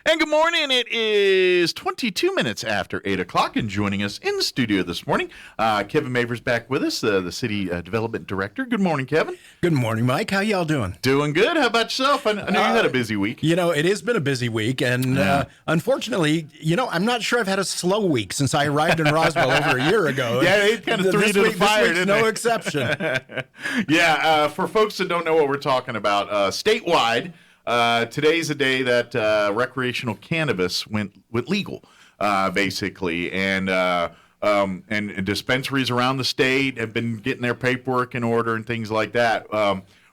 And good morning. It is 22 minutes after 8 o'clock, and joining us in the studio this morning, Kevin Maevers back with us, the City Development Director. Good morning, Kevin. Good morning, Mike. How y'all doing? Doing good. How about yourself? I know you had a busy week. You know, it has been a busy week, and unfortunately, I'm not sure I've had a slow week since I arrived in Roswell over a year ago. Yeah, it kind of threw you to the fire, didn't no it? exception. For folks that don't know what we're talking about, statewide, today's the day that recreational cannabis went legal, basically, and dispensaries around the state have been getting their paperwork in order and things like that.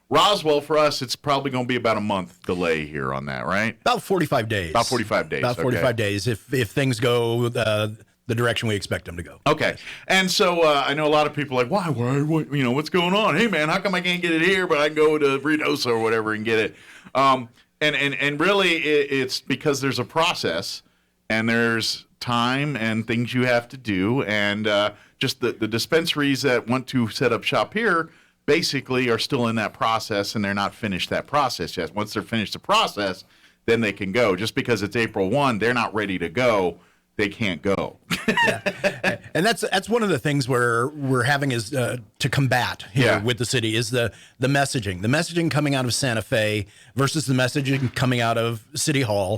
Roswell, for us, it's probably going to be about a month delay here on that, right? About 45 days. About 45 days. About 45 days if things go the direction we expect them to go. Okay. And so I know a lot of people are like, why, what's going on? Hey, man, how come I can't get it here, but I can go to Reynosa or whatever and get it? And really, it's because there's a process and there's time and things you have to do. And just the dispensaries that want to set up shop here basically are still in that process, and they're not finished that process yet. Once they're finished the process, then they can go. Just because it's April 1, they're not ready to go. They can't go. Yeah. And that's one of the things we're having is to combat here with the city is the messaging. The messaging coming out of Santa Fe versus the messaging coming out of City Hall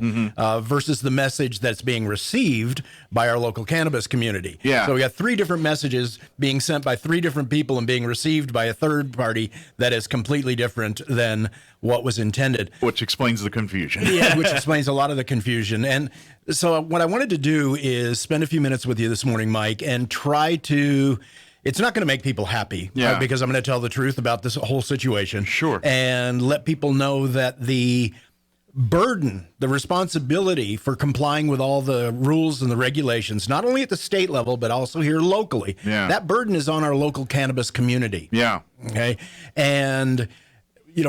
versus the message that's being received by our local cannabis community. Yeah. So we got three different messages being sent by three different people and being received by a third party that is completely different than what was intended. Which explains the confusion. Yeah, which explains a lot of the confusion. And so what I wanted to do is spend a few minutes with you this morning, Mike, and try to, it's not going to make people happy because I'm going to tell the truth about this whole situation. Sure. And let people know that the burden, the responsibility for complying with all the rules and the regulations, not only at the state level, but also here locally, that burden is on our local cannabis community. Yeah. Okay. And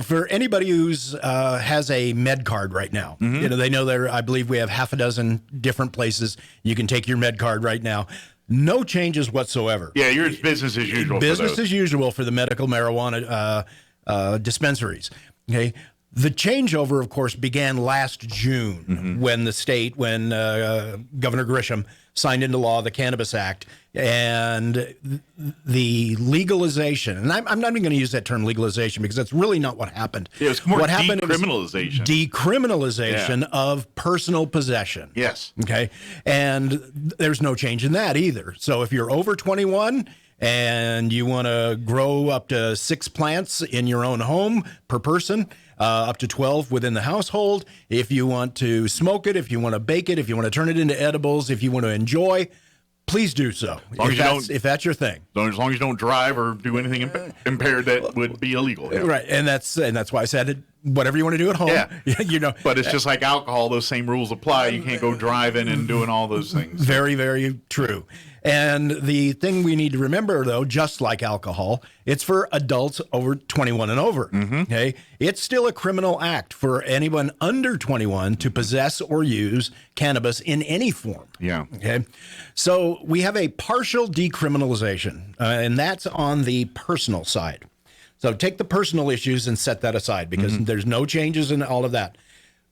for anybody who's has a med card right now, they know there. I believe we have half a dozen different places you can take your med card right now. No changes whatsoever. Yeah, your business as usual. Business as usual for the medical marijuana dispensaries. Okay. The changeover, of course, began last June when Governor Grisham signed into law the Cannabis Act and the legalization. And I'm not even going to use that term legalization because that's really not what happened. Yeah, it's more what happened decriminalization. Decriminalization of personal possession. Yes. Okay. And there's no change in that either. So if you're over 21 and you want to grow up to 6 plants in your own home per person, up to 12 within the household. If you want to smoke it, if you want to bake it, if you want to turn it into edibles, if you want to enjoy, please do so. If that's your thing. As long as you don't drive or do anything impaired that would be illegal. Yeah. Right, and that's why I said whatever you want to do at home. Yeah. But it's just like alcohol; those same rules apply. You can't go driving and doing all those things. Very, very true. And the thing we need to remember, though, just like alcohol, it's for adults over 21 and over. Okay, it's still a criminal act for anyone under 21 to possess or use cannabis in any form. Yeah. Okay, so we have a partial decriminalization, and that's on the personal side. So take the personal issues and set that aside because there's no changes in all of that.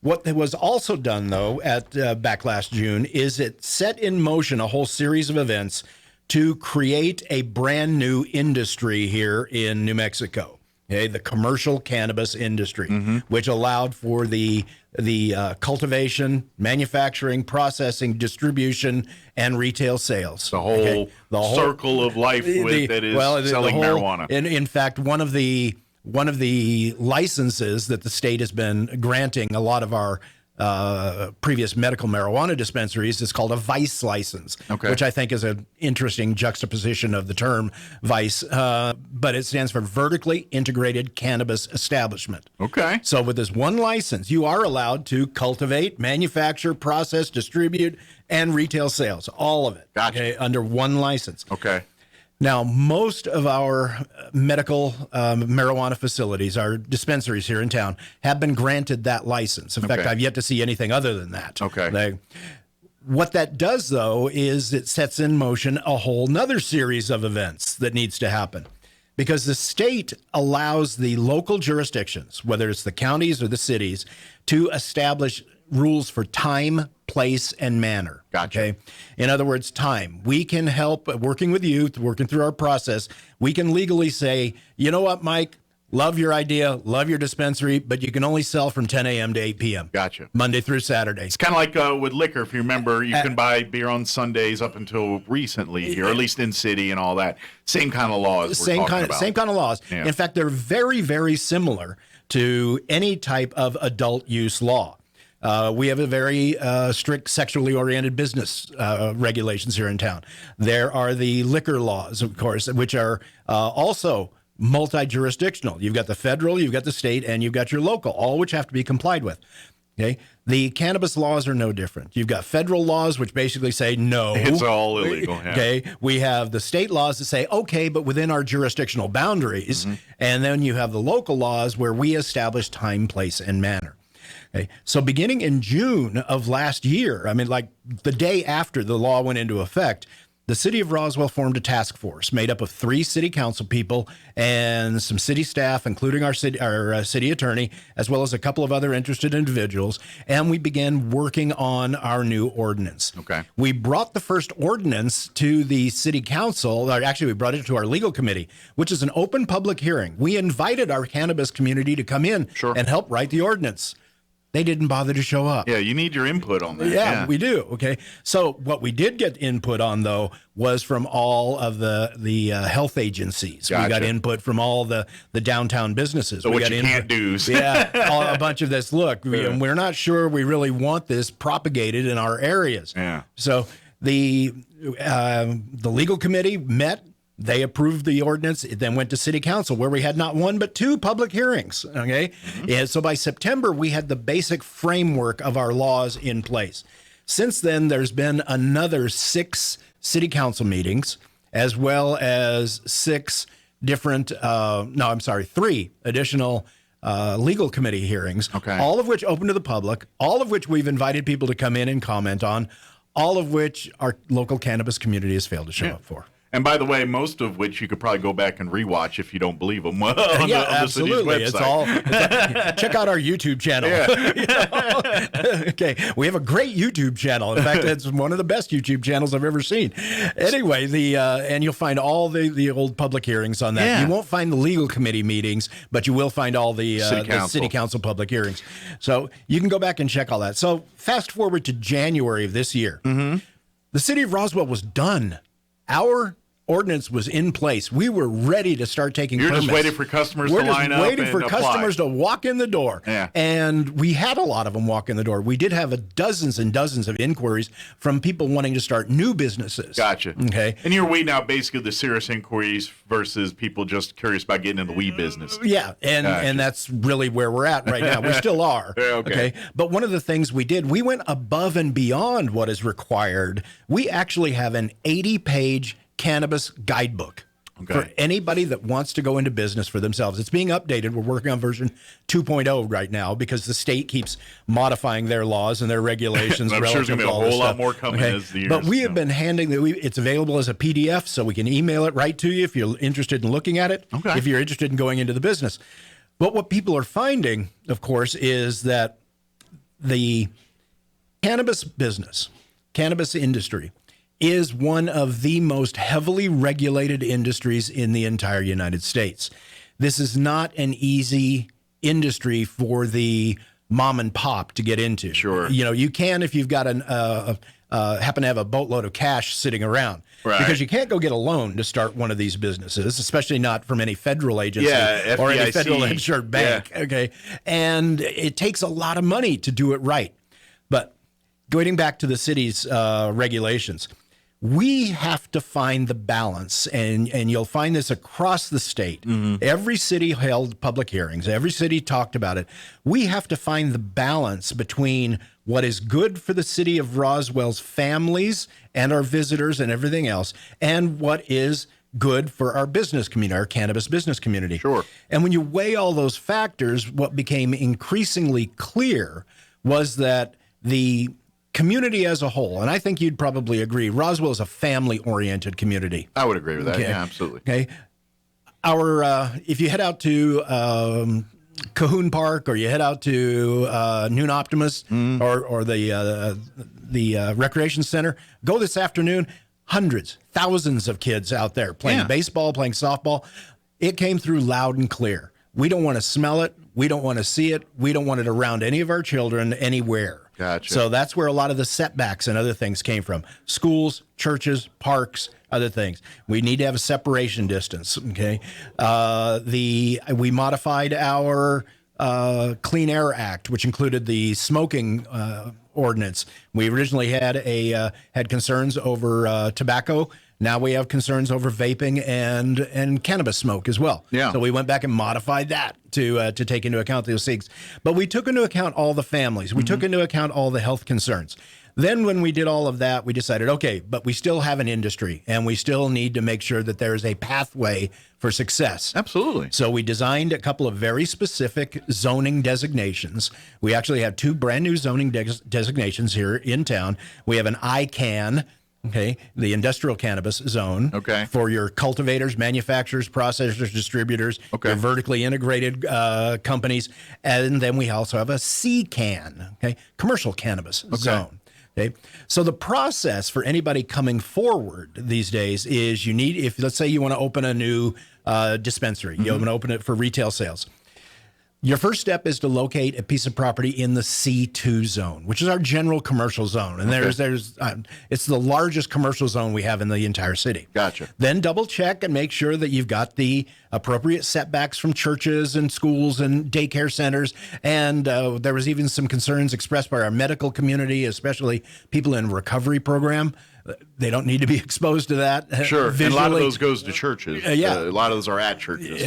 What was also done, though, at back last June is it set in motion a whole series of events to create a brand new industry here in New Mexico, the commercial cannabis industry, which allowed for the cultivation, manufacturing, processing, distribution, and retail sales. The whole circle of life that is selling marijuana. In fact, one of the licenses that the state has been granting a lot of our previous medical marijuana dispensaries is called a vice license, which I think is an interesting juxtaposition of the term vice, but it stands for vertically integrated cannabis establishment. Okay. So with this one license, you are allowed to cultivate, manufacture, process, distribute, and retail sales, all of it. Gotcha. Under one license. Okay. Now, most of our medical marijuana facilities, our dispensaries here in town, have been granted that license. In fact, I've yet to see anything other than that. Okay. What that does, though, is it sets in motion a whole nother series of events that needs to happen. Because the state allows the local jurisdictions, whether it's the counties or the cities, to establish rules for time, place, and manner. Gotcha. Okay. In other words, time. We can help working with youth, working through our process. We can legally say, you know what, Mike? Love your idea, love your dispensary, but you can only sell from 10 a.m. to 8 p.m. Gotcha. Monday through Saturday. It's kind of like with liquor. If you remember, you can buy beer on Sundays up until recently here, or at least in city and all that. Same kind of laws. Same kind of laws. Yeah. In fact, they're very, very similar to any type of adult use law. We have a very strict sexually oriented business regulations here in town. There are the liquor laws, of course, which are also multi-jurisdictional. You've got the federal, you've got the state, and you've got your local, all which have to be complied with. Okay. The cannabis laws are no different. You've got federal laws, which basically say no. It's all illegal. Yeah. Okay. We have the state laws that say, okay, but within our jurisdictional boundaries. Mm-hmm. And then you have the local laws where we establish time, place, and manner. Okay. So beginning in June of last year, I mean, like the day after the law went into effect, the city of Roswell formed a task force made up of 3 city council people and some city staff, including our city attorney, as well as a couple of other interested individuals. And we began working on our new ordinance. Okay. We brought the first ordinance to the city council, or actually we brought it to our legal committee, which is an open public hearing. We invited our cannabis community to come in and help write the ordinance. They didn't bother to show up. Yeah, you need your input on that. Yeah, we do. Okay. So what we did get input on, though, was from all of the health agencies. Gotcha. We got input from all the downtown businesses. So we what got you can't do. a bunch of this. Look, we're not sure we really want this propagated in our areas. Yeah. So the legal committee met. They approved the ordinance. It then went to city council, where we had not 1 but 2 public hearings. Okay. Mm-hmm. And so by September, we had the basic framework of our laws in place. Since then, there's been another 6 city council meetings, as well as 3 additional legal committee hearings, all of which open to the public, all of which we've invited people to come in and comment on, all of which our local cannabis community has failed to show up for. And by the way, most of which you could probably go back and rewatch if you don't believe them. on Absolutely. The city's website. Check out our YouTube channel. Yeah. Okay. We have a great YouTube channel. In fact, it's one of the best YouTube channels I've ever seen. Anyway, and you'll find all the old public hearings on that. Yeah. You won't find the legal committee meetings, but you will find all the city council public hearings. So you can go back and check all that. So fast forward to January of this year. Mm-hmm. The city of Roswell was done. Our ordinance was in place. We were ready to start taking permits. You're just waiting for customers to line up. We're just waiting for customers to walk in the door. Yeah. And we had a lot of them walk in the door. We did have dozens and dozens of inquiries from people wanting to start new businesses. Gotcha. Okay. And you're weeding out basically the serious inquiries versus people just curious about getting in the weed business. Yeah. And that's really where we're at right now. We still are. Yeah, okay. But one of the things we did, we went above and beyond what is required. We actually have an 80-page cannabis guidebook for anybody that wants to go into business for themselves. It's being updated. We're working on version 2.0 right now because the state keeps modifying their laws and their regulations. I'm sure there's going to be a whole lot more coming as the years. But we have been it's available as a PDF, so we can email it right to you if you're interested in looking at it, if you're interested in going into the business. But what people are finding, of course, is that the cannabis business, cannabis industry, is one of the most heavily regulated industries in the entire United States. This is not an easy industry for the mom and pop to get into. Sure. You know, you can if you've got happen to have a boatload of cash sitting around. Right. Because you can't go get a loan to start one of these businesses, especially not from any federal agency or any FDIC. federal insured bank. Yeah. Okay. And it takes a lot of money to do it right. But going back to the city's regulations, we have to find the balance, and you'll find this across the state. Mm-hmm. Every city held public hearings. Every city talked about it. We have to find the balance between what is good for the city of Roswell's families and our visitors and everything else, and what is good for our business community, our cannabis business community. Sure. And when you weigh all those factors, what became increasingly clear was that the community as a whole, and I think you'd probably agree, Roswell is a family-oriented community. I would agree with that. Okay. Yeah, absolutely. Okay. If you head out to Cahoon Park, or you head out to Noon Optimus or the Recreation Center, go this afternoon. Hundreds, thousands of kids out there playing baseball, playing softball. It came through loud and clear. We don't want to smell it. We don't want to see it. We don't want it around any of our children anywhere. Gotcha. So that's where a lot of the setbacks and other things came from. Schools, churches, parks, other things. We need to have a separation distance. Okay. We modified our Clean Air Act, which included the smoking ordinance. We originally had concerns over tobacco. Now we have concerns over vaping and cannabis smoke as well. Yeah. So we went back and modified that to take into account those things. But we took into account all the families. We took into account all the health concerns. Then when we did all of that, we decided, okay, but we still have an industry and we still need to make sure that there is a pathway for success. Absolutely. So we designed a couple of very specific zoning designations. We actually have 2 brand new zoning designations here in town. We have an ICANN, okay, the industrial cannabis zone. Okay. For your cultivators, manufacturers, processors, distributors, Okay. your vertically integrated companies. And then we also have a CCAN, okay, commercial cannabis zone. Okay. So the process for anybody coming forward these days is if let's say you want to open a new dispensary, you want to open it for retail sales. Your first step is to locate a piece of property in the C2 zone, which is our general commercial zone. And it's the largest commercial zone we have in the entire city. Gotcha. Then double check and make sure that you've got the appropriate setbacks from churches and schools and daycare centers. And there was even some concerns expressed by our medical community, especially people in recovery program. They don't need to be exposed to that. Sure. Visually. And a lot of those goes to churches. Yeah. A lot of those are at churches.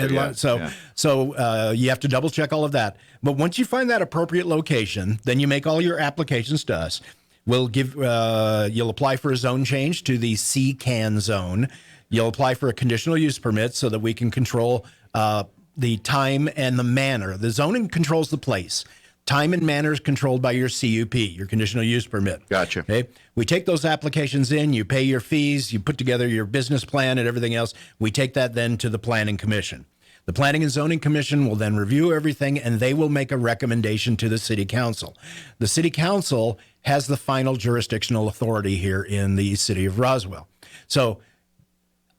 So you have to double check all of that. But once you find that appropriate location, then you make all your applications to us. We'll you'll apply for a zone change to the CCAN zone. You'll apply for a conditional use permit so that we can control the time and the manner. The zoning controls the place. Time and manner is controlled by your CUP, your conditional use permit. Gotcha. Okay. We take those applications in, you pay your fees, you put together your business plan and everything else. We take that then to the Planning Commission. The Planning and Zoning Commission will then review everything and they will make a recommendation to the City Council. The City Council has the final jurisdictional authority here in the city of Roswell. So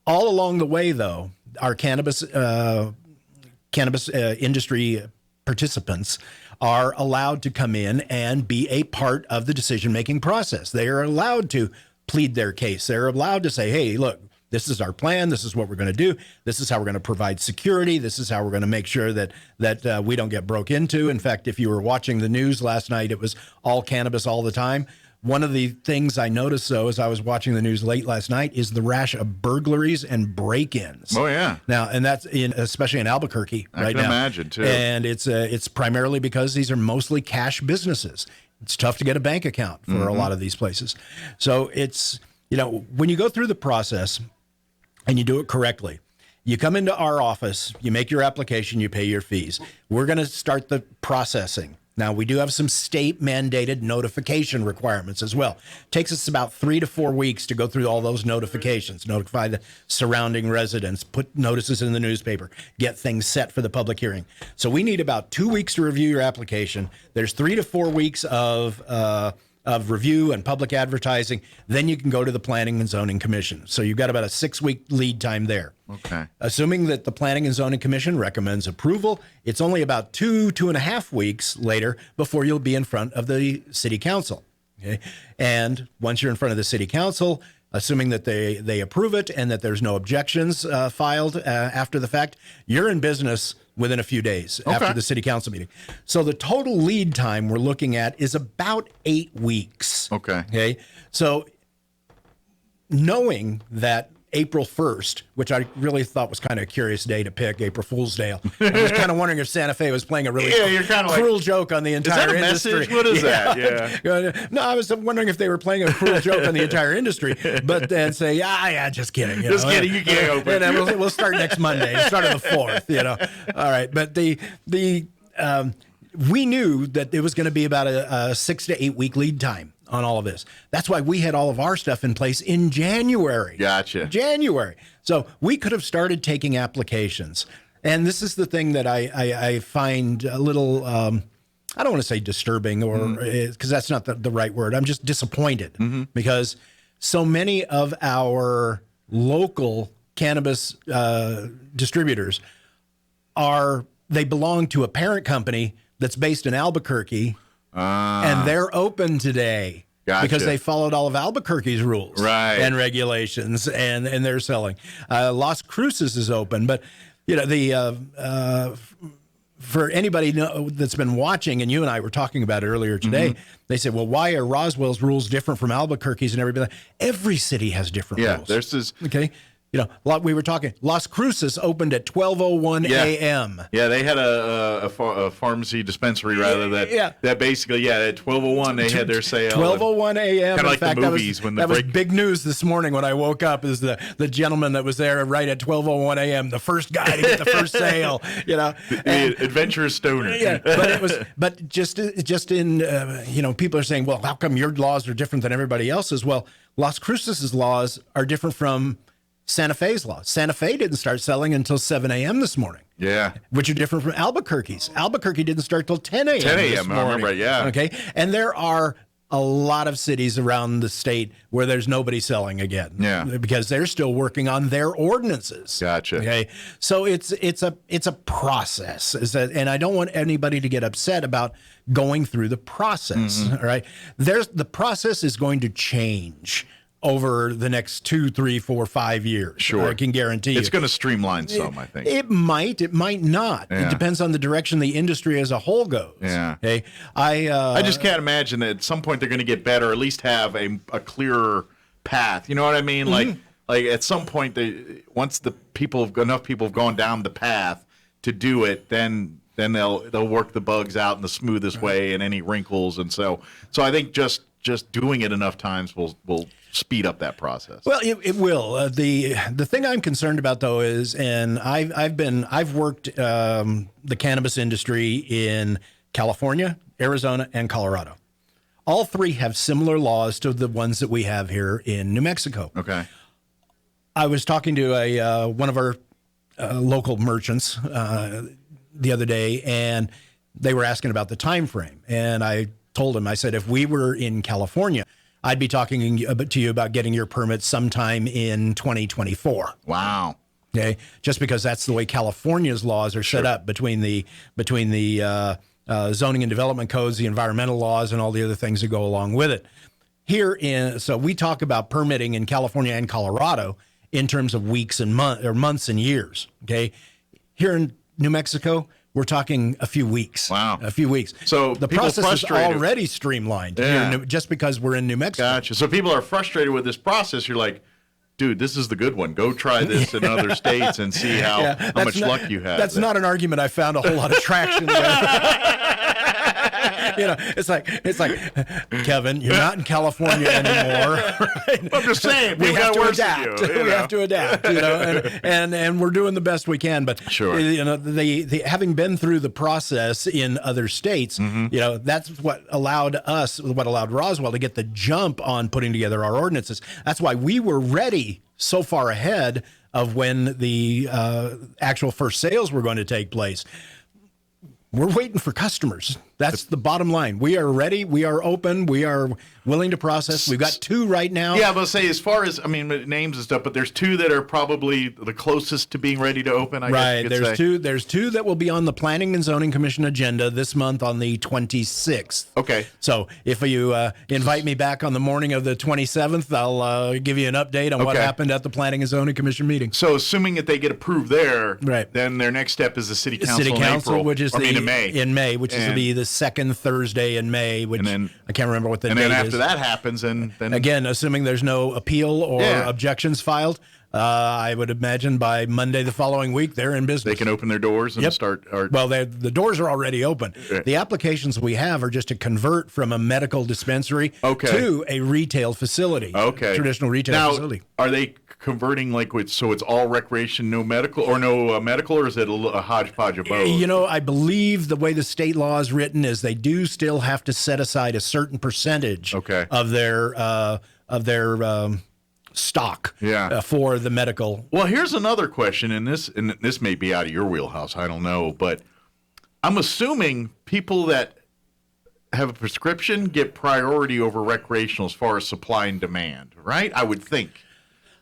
all along the way, though, our cannabis industry participants are allowed to come in and be a part of the decision-making process. They are allowed to plead their case. They're allowed to say, hey, look, this is our plan. This is what we're going to do. This is how we're going to provide security. This is how we're going to make sure that we don't get broke into. In fact, if you were watching the news last night, it was all cannabis all the time. One of the things I noticed, though, as I was watching the news late last night, is the rash of burglaries and break-ins. Oh, yeah. Now, and that's especially in Albuquerque right now. I can imagine, too. And it's primarily because these are mostly cash businesses. It's tough to get a bank account for a lot of these places. So it's, when you go through the process and you do it correctly, you come into our office, you make your application, you pay your fees. We're going to start the processing. Now, we do have some state-mandated notification requirements as well. It takes us about 3 to 4 weeks to go through all those notifications, notify the surrounding residents, put notices in the newspaper, get things set for the public hearing. So we need about 2 weeks to review your application. There's 3 to 4 weeks of review and public advertising. Then you can go to the Planning and Zoning Commission. So you've got about a 6-week lead time there. Okay. Assuming that the Planning and Zoning Commission recommends approval, it's only about 2.5 weeks later before you'll be in front of the City Council. Okay. And once you're in front of the City Council, assuming that they approve it and that there's no objections filed after the fact, you're in business within a few days after the City Council meeting. So the total lead time we're looking at is about 8 weeks. Okay. Okay. So knowing that April 1st, which I really thought was kind of a curious day to pick, April Fool's Day. I was kind of wondering if Santa Fe was playing a really cruel joke on the entire industry. Is that a message? What is that? Yeah. No, I was wondering if they were playing a cruel joke on the entire indry, but then say, yeah, just kidding. Just kidding, you can't open. And we'll start next Monday. Start on the 4th, All right, but we knew that it was going to be about a 6 to 8 week lead time on all of this. That's why we had all of our stuff in place in January. Gotcha. January. So we could have started taking applications And this is the thing that I find a little, I don't want to say disturbing or because that's not the right word. I'm just disappointed because so many of our local cannabis distributors they belong to a parent company that's based in Albuquerque, and they're open today. Gotcha. Because they followed all of Albuquerque's rules and regulations, and they're selling. Las Cruces is open, but for anybody that's been watching, and you and I were talking about it earlier today, they said, well, why are Roswell's rules different from Albuquerque's and everybody? Every city has different rules. There's this. Okay. We were talking. Las Cruces opened at 12:01 a.m. Yeah, they had a pharmacy dispensary that basically at 12:01 they had their sale. 12:01 a.m. Kind of like the movies that was big news this morning when I woke up. Is the gentleman that was there right at 12:01 a.m. the first guy to get the first sale. The adventurous stoner. Yeah, but just in people are saying, well, how come your laws are different than everybody else's? Well, Las Cruces' laws are different from Santa Fe's laws. Santa Fe didn't start selling until 7 a.m. this morning. Yeah. Which are different from Albuquerque's. Albuquerque didn't start till 10 a.m. 10 this a.m. morning. I remember, yeah. Okay. And there are a lot of cities around the state where there's nobody selling again. Yeah. Because they're still working on their ordinances. Gotcha. Okay. So it's a process. And I don't want anybody to get upset about going through the process. All right. The process is going to change over the next 2, 3, 4, 5 years. Sure. I can guarantee you. It's going to streamline some, I think. It might not. Yeah. It depends on the direction the industry as a whole goes. Yeah. Okay. I just can't imagine that at some point they're going to get better, or at least have a clearer path. You know what I mean? Like at some point, once enough people have gone down the path to do it, then they'll work the bugs out in the smoothest way and any wrinkles. And so I think just doing it enough times will speed up that process. Well, it will. The thing I'm concerned about though is, and I've worked the cannabis industry in California, Arizona, and Colorado. All three have similar laws to the ones that we have here in New Mexico. Okay. I was talking to one of our local merchants the other day, and they were asking about the time frame, and I told him, I said, if we were in California, I'd be talking to you about getting your permit sometime in 2024. Wow. Okay, just because that's the way California's laws are set up between the zoning and development codes, the environmental laws, and all the other things that go along with it. So we talk about permitting in California and Colorado in terms of weeks and months and years. Okay, here in New Mexico, we're talking a few weeks. Wow. A few weeks. So the people process is frustrated. already streamlined here just because we're in New Mexico. Gotcha. So people are frustrated with this process. You're like, dude, this is the good one. Go try this in other states and see how much luck you have. That's not an argument I found a whole lot of traction with. It's like, Kevin, you're not in California anymore. Right? I'm just saying, we have to worse adapt. than you, We have to adapt, and we're doing the best we can. But sure, the having been through the process in other states, that's what allowed Roswell to get the jump on putting together our ordinances. That's why we were ready so far ahead of when the actual first sales were going to take place. We're waiting for customers. That's the bottom line. We are ready. We are open. We are willing to process. We've got 2 right now. Yeah, but say as far as names and stuff, but there's 2 that are probably the closest to being ready to open. I guess you could say. There's two that will be on the Planning and Zoning Commission agenda this month on the 26th. Okay. So if you invite me back on the morning of the 27th, I'll give you an update on what happened at the Planning and Zoning Commission meeting. So assuming that they get approved there, right, then their next step is the City Council in April, which is in May. In May, which is to be the second Thursday in May, which I can't remember what the date is. And then after that happens, and then again, assuming there's no appeal or objections filed, I would imagine by Monday the following week they're in business. They can open their doors and start. Well, the doors are already open. The applications we have are just to convert from a medical dispensary to a retail facility. Traditional retail facility. Are they converting so it's all recreation, no medical, or is it a hodgepodge of both? I believe the way the state law is written is they do still have to set aside a certain percentage of their stock Yeah. for the medical. Well, here's another question, and this may be out of your wheelhouse. I don't know, but I'm assuming people that have a prescription get priority over recreational as far as supply and demand, right? I would think.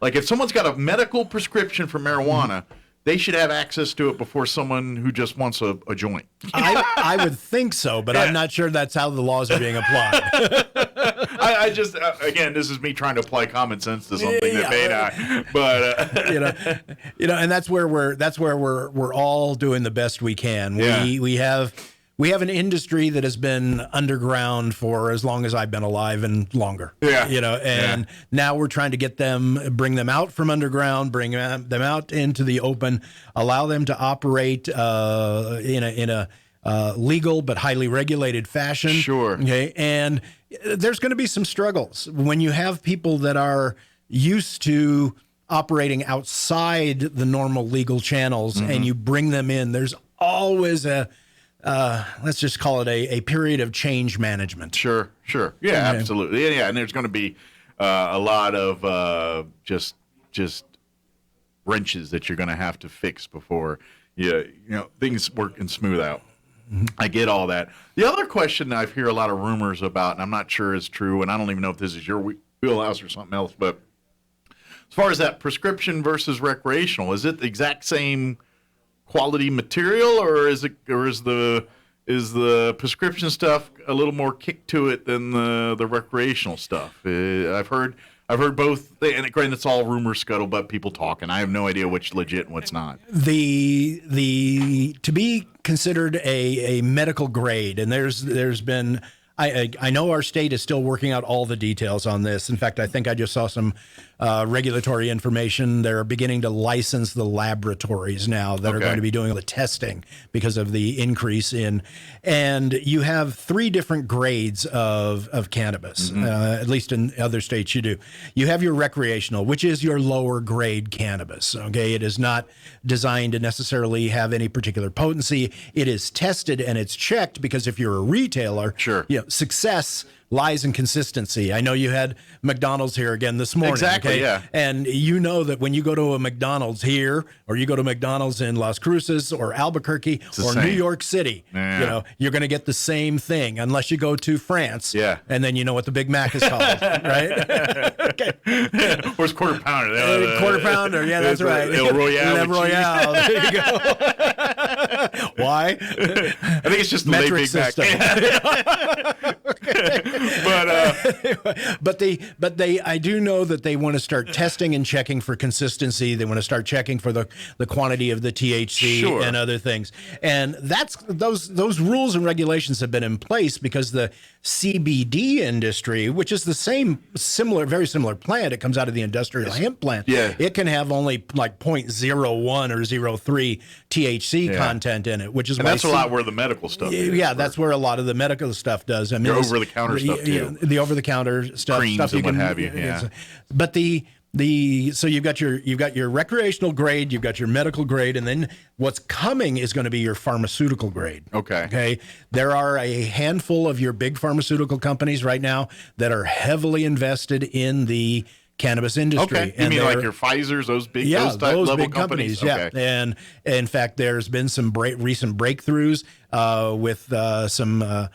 Like if someone's got a medical prescription for marijuana, they should have access to it before someone who just wants a joint. I would think so, but I'm not sure that's how the laws are being applied. I just again, this is me trying to apply common sense to something that may not. But and that's where we're all doing the best we can. Yeah. We have an industry that has been underground for as long as I've been alive and longer. Yeah. And now we're trying to bring them out from underground, bring them out into the open, allow them to operate in a legal but highly regulated fashion. Sure. Okay. And there's going to be some struggles when you have people that are used to operating outside the normal legal channels and you bring them in. There's always let's just call it a period of change management. Sure. Yeah, absolutely. Yeah, and there's going to be a lot of just wrenches that you're going to have to fix before things work and smooth out. I get all that. The other question I hear a lot of rumors about, and I'm not sure is true, and I don't even know if this is your wheelhouse or something else, but as far as that prescription versus recreational, is it the exact same quality material, or is the prescription stuff a little more kick to it than the recreational stuff? I've heard both, and granted, it's all rumor scuttlebutt, people talking. I have no idea which legit and what's not. The to be considered a medical grade, and there's been. I know our state is still working out all the details on this. In fact, I think I just saw some regulatory information. They're beginning to license the laboratories now that are going to be doing the testing because of the increase in. And you have 3 different grades of cannabis, at least in other states you do. You have your recreational, which is your lower grade cannabis. Okay, it is not designed to necessarily have any particular potency. It is tested and it's checked because if you're a retailer, success lies in consistency. I know you had McDonald's here again this morning. Exactly, yeah. And you know that when you go to a McDonald's here, or you go to McDonald's in Las Cruces or Albuquerque or New York City, you're going to get the same thing unless you go to France. Yeah. And then you know what the Big Mac is called, right? Okay. Where's quarter pounder? Quarter pounder, yeah, that's right. El Royale. El Royale. There you go. Why? I think it's just the metric Big Mac. But I do know that they want to start testing and checking for consistency. They want to start checking for the quantity of the THC and other things. And that's those rules and regulations have been in place because the CBD industry, which is the very similar plant, it comes out of the industrial hemp plant. Yeah. It can have only like 0.01 or 0.03 THC content in it, which is that's a lot where the medical stuff is. Yeah, that's where a lot of the medical stuff does. I mean, over-the-counter stuff too. The over-the-counter stuff, creams stuff and what have you. Yeah. But so you've got your recreational grade, you've got your medical grade, and then what's coming is going to be your pharmaceutical grade. Okay. There are a handful of your big pharmaceutical companies right now that are heavily invested in the cannabis industry. Okay. You mean like your Pfizer's, those big, those type level big companies? Okay. Yeah. And in fact, there's been some recent breakthroughs with some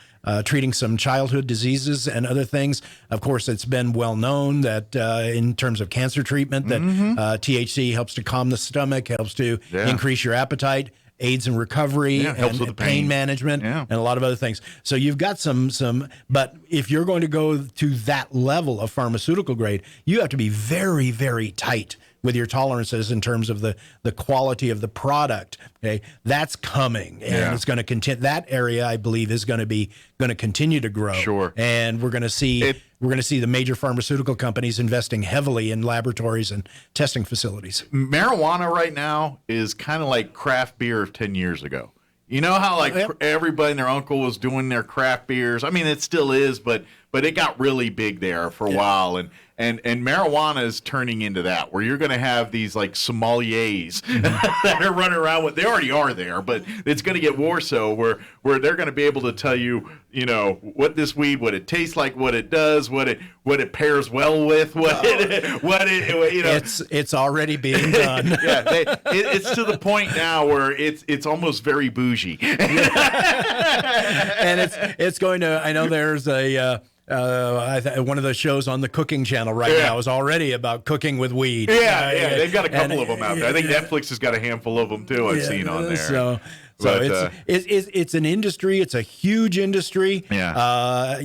treating some childhood diseases and other things. Of course, it's been well known that in terms of cancer treatment, that THC helps to calm the stomach, helps to increase your appetite, aids in recovery, helps with the pain management, and a lot of other things. So you've got some, but if you're going to go to that level of pharmaceutical grade, you have to be very, very tight with your tolerances in terms of the quality of the product. Okay, that's coming, and it's going to continue. That area, I believe, is going to continue to grow. Sure, and we're going to see the major pharmaceutical companies investing heavily in laboratories and testing facilities. Marijuana right now is kind of like craft beer of 10 years ago. You know how everybody and their uncle was doing their craft beers? I mean, it still is, but but it got really big there for a while, and marijuana is turning into that, where you're going to have these like sommeliers that are running around with. They already are there, but it's going to get more so, where they're going to be able to tell you, what this weed, what it tastes like, what it does, what it pairs well with, It's already being done. Yeah, it's to the point now where it's almost very bougie. And it's going to. I know there's a. One of the shows on the cooking channel now is already about cooking with weed. Yeah, they've got a couple of them out there. I think Netflix has got a handful of them too. I've seen on there. So it's an industry. It's a huge industry. Yeah. I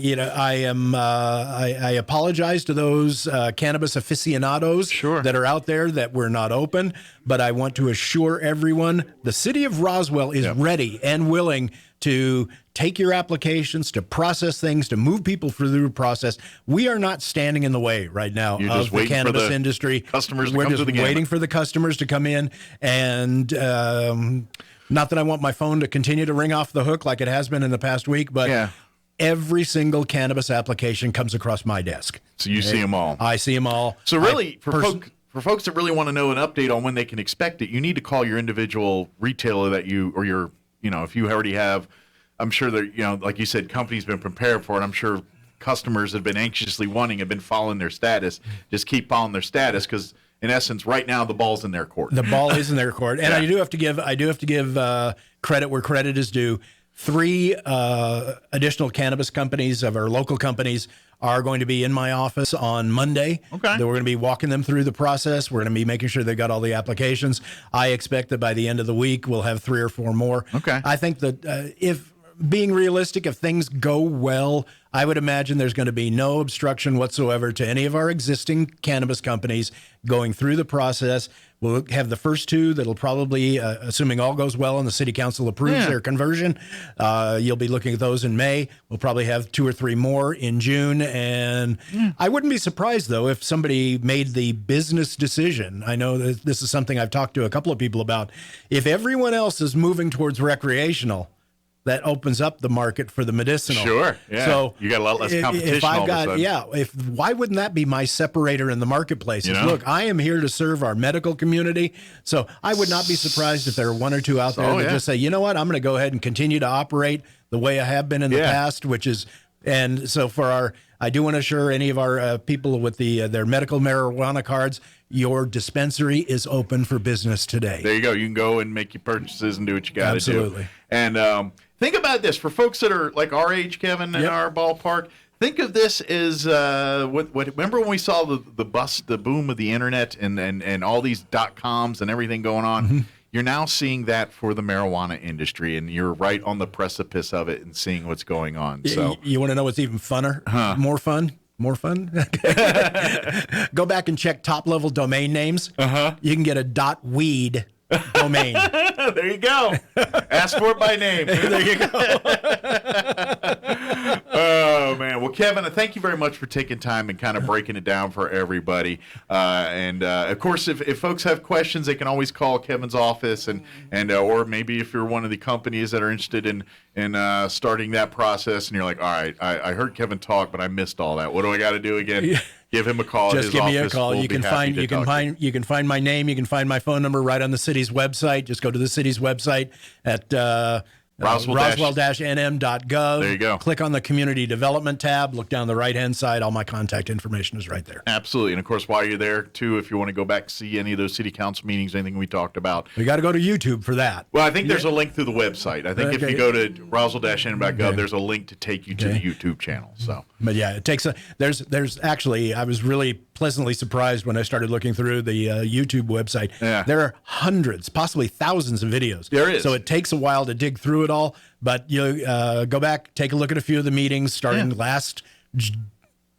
apologize to those cannabis aficionados that are out there that we're not open, but I want to assure everyone the city of Roswell is ready and willing to take your applications, to process things, to move people through the process. We are not standing in the way right now of the cannabis industry. We're just waiting for the customers to come in, and not that I want my phone to continue to ring off the hook like it has been in the past week, but every single cannabis application comes across my desk. So you see them all. I see them all. So really, for folks that really want to know an update on when they can expect it, you need to call your individual retailer that if you already have. I'm sure that, like you said, companies been prepared for it. I'm sure customers have been anxiously have been following their status. Just keep following their status, because in essence, right now the ball's in their court. The ball is in their court, and I do have to give credit where credit is due. 3 additional cannabis companies of our local companies are going to be in my office on Monday. Okay. We're going to be walking them through the process. We're going to be making sure they've got all the applications. I expect that by the end of the week, we'll have 3 or 4 more. Okay. I think that if being realistic, if things go well, I would imagine there's going to be no obstruction whatsoever to any of our existing cannabis companies going through the process. We'll have the first 2 that'll probably, assuming all goes well and the city council approves their conversion, you'll be looking at those in May. We'll probably have 2 or 3 more in June. And I wouldn't be surprised, though, if somebody made the business decision. I know that this is something I've talked to a couple of people about. If everyone else is moving towards recreational, that opens up the market for the medicinal. Sure. Yeah. So you got a lot less competition. If I've got, why wouldn't that be my separator in the marketplace? Look, I am here to serve our medical community. So I would not be surprised if there are 1 or 2 out there that just say, you know what, I'm going to go ahead and continue to operate the way I have been in the past, and so I do want to assure any of our people with their medical marijuana cards, your dispensary is open for business today. There you go. You can go and make your purchases and do what you got to do. Absolutely. And think about this for folks that are like our age, Kevin, in our ballpark. Think of this as remember when we saw the boom of the internet and all these .coms and everything going on? Mm-hmm. You're now seeing that for the marijuana industry, and you're right on the precipice of it and seeing what's going on. So you want to know what's even funner? More fun? Go back and check top-level domain names. You can get a .weed domain. There you go. Ask for it by name. There you go. Oh, man. Well, Kevin, thank you very much for taking time and kind of breaking it down for everybody. Of course, if folks have questions, they can always call Kevin's office, and or maybe if you're one of the companies that are interested in starting that process, and you're like, all right, I heard Kevin talk, but I missed all that. What do I got to do again? Give him a call. Just give me a call. You can find my name. You can find my phone number right on the city's website. Just go to the city's website at Roswell-nm.gov. There you go. Click on the community development tab. Look down the right-hand side. All my contact information is right there. Absolutely. And, of course, while you're there, too, if you want to go back and see any of those city council meetings, anything we talked about. We got to go to YouTube for that. Well, I think there's a link through the website. I think if you go to Roswell-nm.gov, there's a link to take you to the YouTube channel. So, but, yeah, it takes there's actually, I was really pleasantly surprised when I started looking through the YouTube website. Yeah. There are hundreds, possibly thousands of videos. There is. So it takes a while to dig through it all, but you go back, take a look at a few of the meetings starting last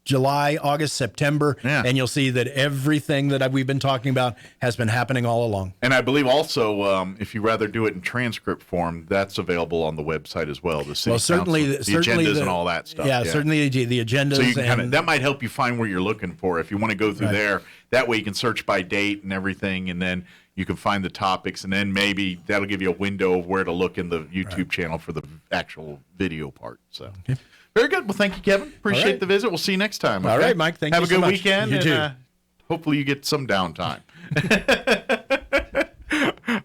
July, August, September, and you'll see that everything that we've been talking about has been happening all along. And I believe also, if you rather do it in transcript form, that's available on the website as well. The city certainly council, the agendas and all that stuff. Yeah, certainly the agendas. So you can that might help you find where you're looking for. If you want to go through there, that way you can search by date and everything, and then You can find the topics, and then maybe that'll give you a window of where to look in the YouTube channel for the actual video part. So, very good. Well, thank you, Kevin. Appreciate the visit. We'll see you next time. All right, Mike. Thank you so much. Have a good weekend. You too. And, hopefully you get some downtime.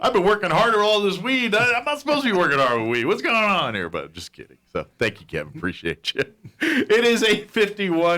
I've been working harder all this weed. I'm not supposed to be working hard with weed. What's going on here? But just kidding. So thank you, Kevin. Appreciate you. It is 8:51.